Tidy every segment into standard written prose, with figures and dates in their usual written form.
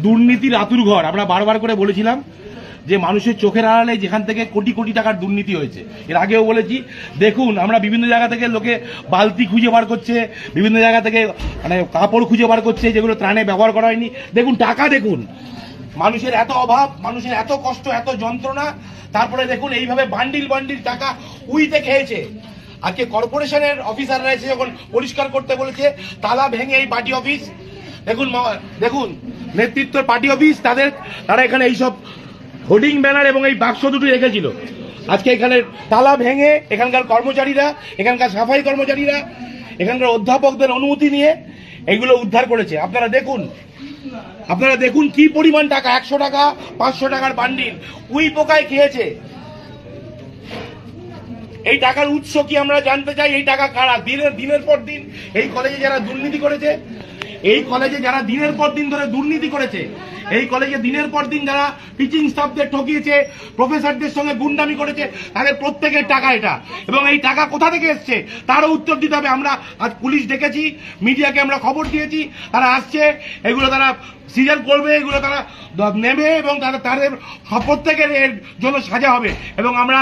দুর্নীতির আতুর ঘর। আমরা বারবার করে বলেছিলাম যে মানুষের চোখের আড়ালে যেখান থেকে কোটি কোটি টাকার দুর্নীতি হয়েছে, এর আগেও বলেছি। দেখুন, আমরা বিভিন্ন জায়গা থেকে লোকে বালতি খুঁজে বার করছে, বিভিন্ন জায়গা থেকে মানে কাপড় খুঁজে বার করছে যেগুলো ত্রাণে ব্যবহার করা হয়নি। দেখুন টাকা, দেখুন মানুষের এত অভাব, মানুষের এত কষ্ট, এত যন্ত্রণা, তারপরে দেখুন এইভাবে বান্ডিল বান্ডিল টাকা উইতে খেয়েছে। আজকে কর্পোরেশনের অফিসাররা এসে যখন পরিষ্কার করতে বলেছে, তালা ভেঙে এই পার্টি অফিস, দেখুন দেখুন নেতৃত্বের পার্টি অফিস, তারা এখানে এইসব হোর্ডিং ব্যানার এবং এই বাক্স দুটি রেখেছিল। আজকে এখানে তালা ভেঙে এখানকার কর্মচারীরা, এখানকার সাফাই কর্মচারীরা, এখানকার অধ্যাপকদের অনুমতি নিয়ে এগুলো উদ্ধার করেছে। আপনারা দেখুন কি পরিমাণ টাকা, 100 টাকা 500 টাকার বান্ডিল উই পোকায় খেয়েছে। এই টাকার উৎস কি আমরা জানতে চাই। এই টাকা কারা? দিনের পর দিন এই কলেজে যারা দুর্নীতি করেছে, এই কলেজে যারা দিনের পর দিন ধরে দুর্নীতি করেছে, এই কলেজে দিনের পর দিন যারা টিচিং স্টাফদের ঠকিয়েছে, প্রফেসরদের সঙ্গে গুন্ডামি করেছে, তাদের প্রত্যেকের টাকা এটা। এবং এই টাকা কোথা থেকে এসছে তারও উত্তর দিতে হবে। আমরা আজ পুলিশ ডেকেছি, মিডিয়াকে আমরা খবর দিয়েছি, তারা আসছে, এগুলো তারা সিজার করবে, এগুলো তারা নেবে এবং তাদের প্রত্যেকের এর জন্য সাজা হবে। এবং আমরা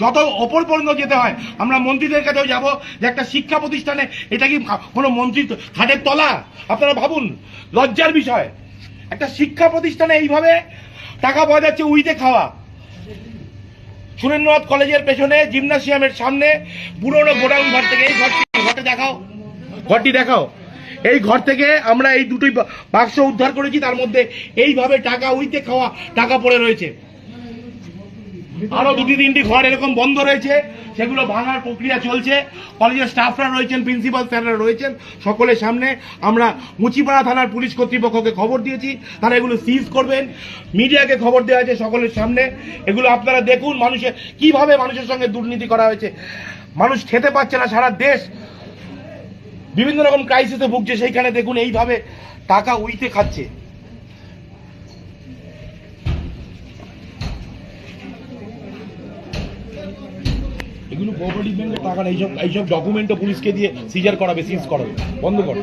যত ওপর পর্যন্ত যেতে হয়, আমরা মন্ত্রীদের কাছেও যাব যে একটা শিক্ষা প্রতিষ্ঠানে এটা কি কোনো মন্ত্রী খাটের তলা? আপনারা ভাবুন, লজ্জার বিষয়। একটা শিক্ষা প্রতিষ্ঠানে এইভাবে টাকা পাওয়া যাচ্ছে উইতে খাওয়া। সুরেন্দ্রনাথ কলেজের পেছনে জিমনাসিয়ামের সামনে পুরনো গোডাউন ঘর থেকে, এই ঘরটি দেখাও, এই ঘর থেকে আমরা এই দুটোই বাক্স উদ্ধার করেছি। তার মধ্যে এইভাবে টাকা উইতে খাওয়া টাকা পড়ে রয়েছে। আরো 2-3টি ঘর এরকম বন্ধ রয়েছে, সেগুলো ভাঙার প্রক্রিয়া চলছে। কলেজের স্টাফরা রয়েছেন, প্রিন্সিপাল স্যাররা রয়েছেন, সকলের সামনে আমরা মুচিপাড়া থানার পুলিশ কর্তৃপক্ষকে খবর দিয়েছি, তারা এগুলো সিজ করবেন। মিডিয়াকে খবর দেওয়া হয়েছে সকলের সামনে। এগুলো আপনারা দেখুন কিভাবে মানুষের সঙ্গে দুর্নীতি করা হয়েছে। মানুষ খেতে পাচ্ছে না, সারা দেশ বিভিন্ন রকম ক্রাইসিসে ভুগছে, সেইখানে দেখুন এইভাবে টাকা উইতে খাচ্ছে। এগুলো কোঅপারেটিভ ব্যাংকের টাকা না, এইসব ডকুমেন্টও পুলিশকে দিয়ে সিজার করাবে, সিজ করাবে। বন্ধ করো।